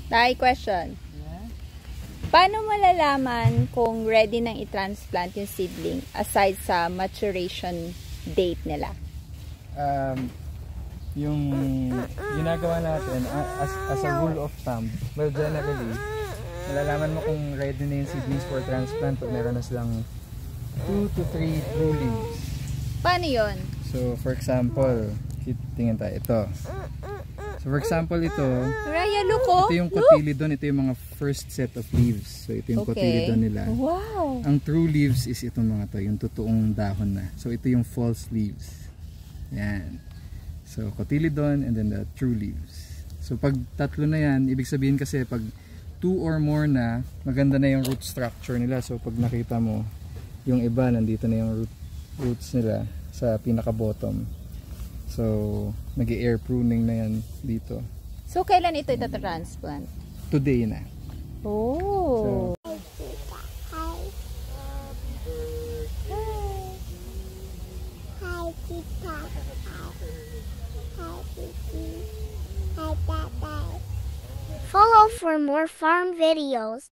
Tayo question. Yeah. Paano malalaman kung ready nang i-transplant yung seedling aside sa maturation date nila? Yung ginagawa natin as a rule of thumb, well, generally, malalaman mo kung ready na yung seedlings for transplant pag meron na silang 2 to 3 true leaves. Paano yun? So, for example, tingnan tayo, ito. So, for example, ito yung cotyledon, ito yung mga first set of leaves. So, ito yung cotyledon nila. Wow! Ang true leaves is itong mga to, yung totoong dahon na. So, ito yung false leaves. Yan. So, cotyledon and then the true leaves. So, pag tatlo na yan, ibig sabihin kasi pag 2 or more na, maganda na yung root structure nila. So, pag nakita mo, yung iba, nandito na yung roots nila sa pinaka-bottom. So, nag-air pruning na yan dito. So, kailan ito ita-transplant? Today na. Oh! So, Follow for more farm videos.